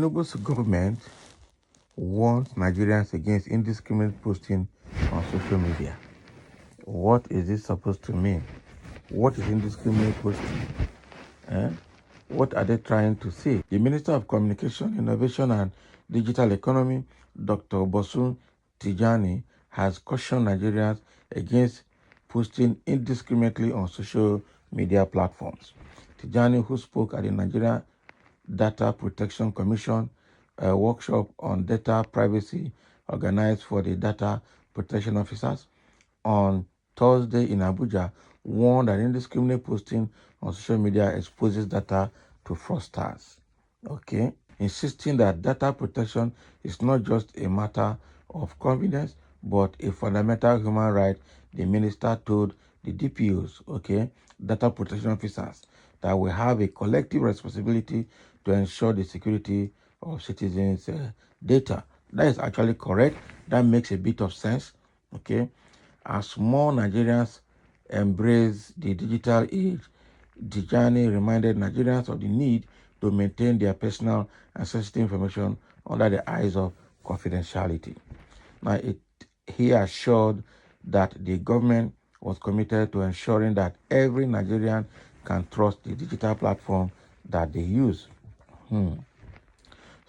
Tinubu's government warns Nigerians against indiscriminate posting on social media. What is this supposed to mean? What is indiscriminate posting? Eh? What are they trying to say? The Minister of Communication, Innovation and Digital Economy, Dr. Bosun Tijani, has cautioned Nigerians against posting indiscriminately on social media platforms. Tijani, who spoke at the Nigeria Data Protection Commission a workshop on data privacy organized for the data protection officers on Thursday in Abuja, warned that indiscriminate posting on social media exposes data to fraudsters. Okay, insisting that data protection is not just a matter of convenience but a fundamental human right. The minister told the DPOs, okay, data protection officers, that we have a collective responsibility to ensure the security of citizens' data. That is actually correct. That makes a bit of sense. Okay, as more Nigerians embrace the digital age, Tijani reminded Nigerians of the need to maintain their personal and sensitive information under the eyes of confidentiality. Now, he assured that the government was committed to ensuring that every Nigerian can trust the digital platform that they use.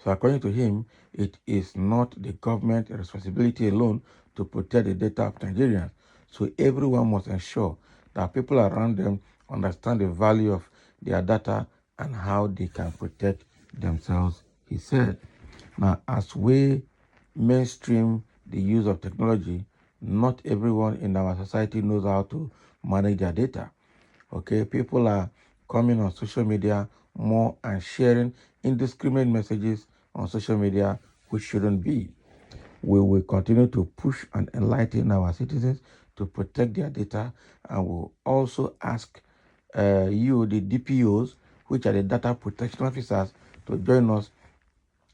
So according to him, it is not the government's responsibility alone to protect the data of Nigerians. So everyone must ensure that people around them understand the value of their data and how they can protect themselves, he said. Now, as we mainstream the use of technology, not everyone in our society knows how to manage their data. Okay, people are coming on social media more and sharing indiscriminate messages on social media, which shouldn't be. We will continue to push and enlighten our citizens to protect their data, and we'll also ask you, the DPOs, which are the data protection officers, to join us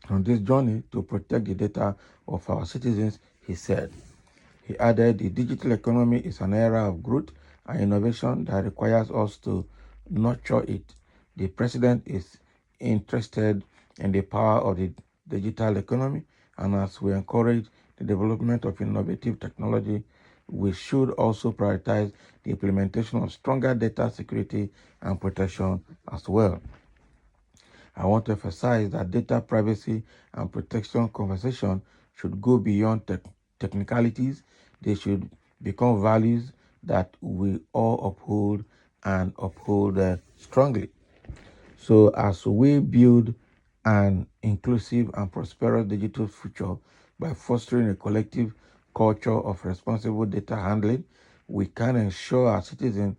on this journey to protect the data of our citizens, he said. He added, the digital economy is an era of growth and innovation that requires us to nurture it. The president is interested in the power of the digital economy, and as we encourage the development of innovative technology, we should also prioritize the implementation of stronger data security and protection as well. I want to emphasize that data privacy and protection conversation should go beyond technicalities. They should become values that we all uphold and uphold strongly. So as we build an inclusive and prosperous digital future by fostering a collective culture of responsible data handling, we can ensure our citizens'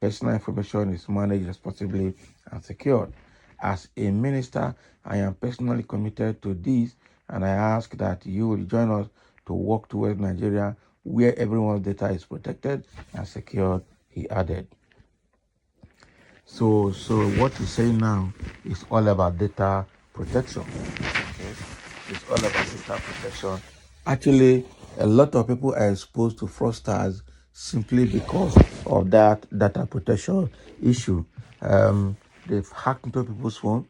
personal information is managed responsibly and secured. As a minister, I am personally committed to this, and I ask that you will join us to work towards Nigeria where everyone's data is protected and secured, he added. So what he's saying now is all about data protection. Okay? It's all about data protection. Actually, a lot of people are exposed to fraudsters simply because of that data protection issue. They've hacked into people's phone,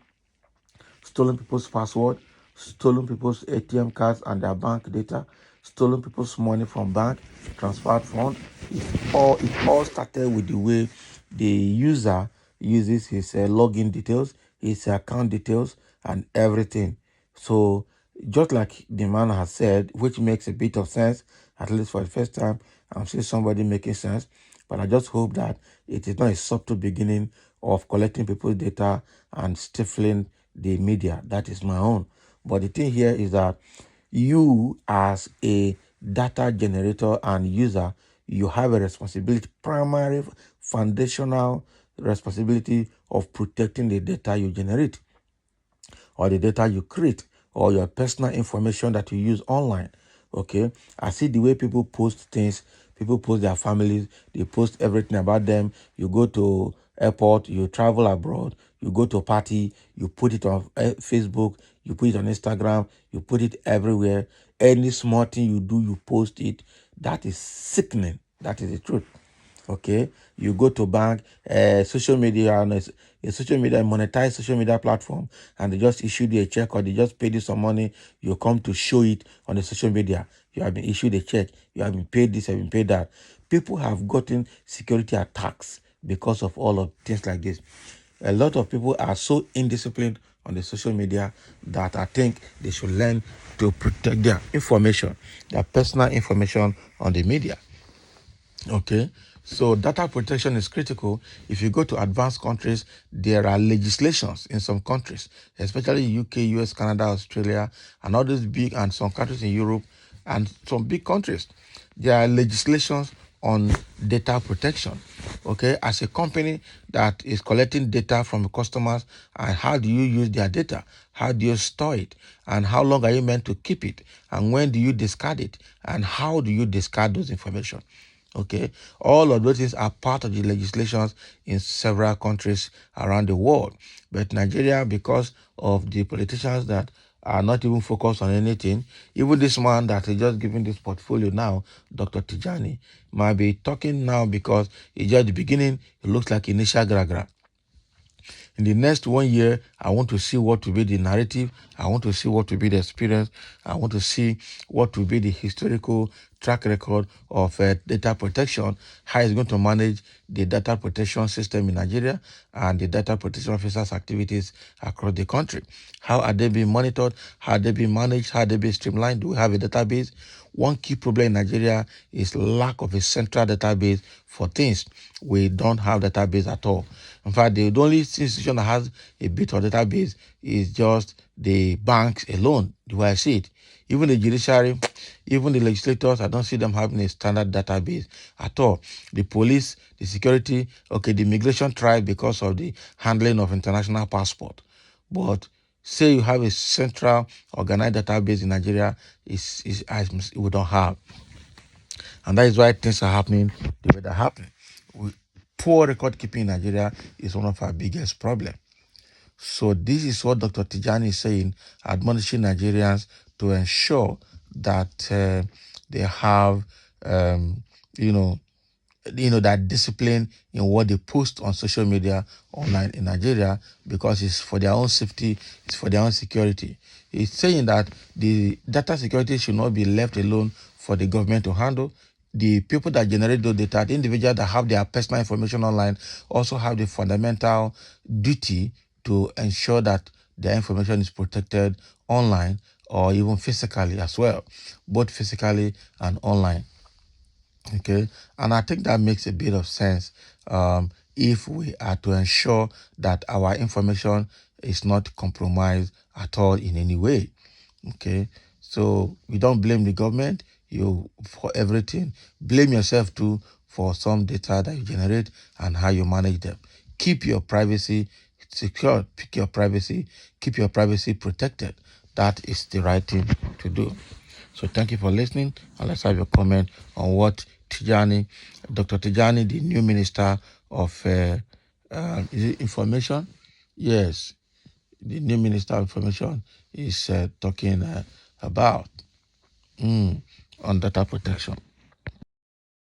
stolen people's password, stolen people's ATM cards and their bank data, stolen people's money from bank, transferred funds. It all started with the way the user uses his login details, his account details, and everything. So just like the man has said, which makes a bit of sense, at least for the first time, I'm seeing somebody making sense. But I just hope that it is not a subtle beginning of collecting people's data and stifling the media. That is my own. But the thing here is that you, as a data generator and user, you have a responsibility, primary foundational responsibility of protecting the data you generate or the data you create or your personal information that you use online. Okay, I see the way people post things. People post their families. They post everything about them. You go to airport, you travel abroad, you go to a party, you put it on Facebook, you put it on Instagram, you put it everywhere. Any small thing you do, you post it. That is sickening. That is the truth. Okay, you go to bank, social media, and a social media monetized social media platform, and they just issued you a check or they just paid you some money. You come to show it on the social media. You have been issued a check. You have been paid this. You have been paid that. People have gotten security attacks because of all of things like this. A lot of people are so indisciplined on the social media that I think they should learn to protect their information, their personal information on the media. Okay, so data protection is critical. If you go to advanced countries, there are legislations in some countries, especially UK, US, Canada, Australia, and all these big, and some countries in Europe, and some big countries. There are legislations on data protection. Okay, as a company that is collecting data from customers, and how do you use their data? How do you store it? And how long are you meant to keep it? And when do you discard it? And how do you discard those information? Okay, all of those things are part of the legislations in several countries around the world. But Nigeria, because of the politicians that are not even focused on anything, even this man that is just giving this portfolio now, Dr. Tijani, might be talking now because it's just the beginning. It looks like initial gragra. In the next 1 year, I want to see what will be the narrative. I want to see what will be the experience. I want to see what will be the historical track record of data protection, how it's going to manage the data protection system in Nigeria and the data protection officers' activities across the country. How are they being monitored? How are they being managed? How are they being streamlined? Do we have a database? One key problem in Nigeria is lack of a central database for things. We don't have database at all. In fact, the only institution that has a bit of database is just the banks alone, the way I see it. Even the judiciary, even the legislators, I don't see them having a standard database at all. The police, the security, okay, the immigration tribe because of the handling of international passport. But say you have a central organized database in Nigeria, we don't have. And that is why things are happening the way they're happening. Poor record keeping in Nigeria is one of our biggest problems. So this is what Dr. Tijani is saying, admonishing Nigerians to ensure that they have, you know, that discipline in what they post on social media online in Nigeria, because it's for their own safety, it's for their own security. It's saying that the data security should not be left alone for the government to handle. The people that generate those data, the individuals that have their personal information online, also have the fundamental duty to ensure that their information is protected online or even physically as well, both physically and online. Okay, and I think that makes a bit of sense if we are to ensure that our information is not compromised at all in any way. Okay, so we don't blame the government you for everything. Blame yourself too for some data that you generate and how you manage them. Keep your privacy secure. Keep your privacy protected. That is the right thing to do. So thank you for listening, and let's have your comment on what Dr. Tijani, the new minister of is it information? Yes, the new minister of information is talking about on data protection.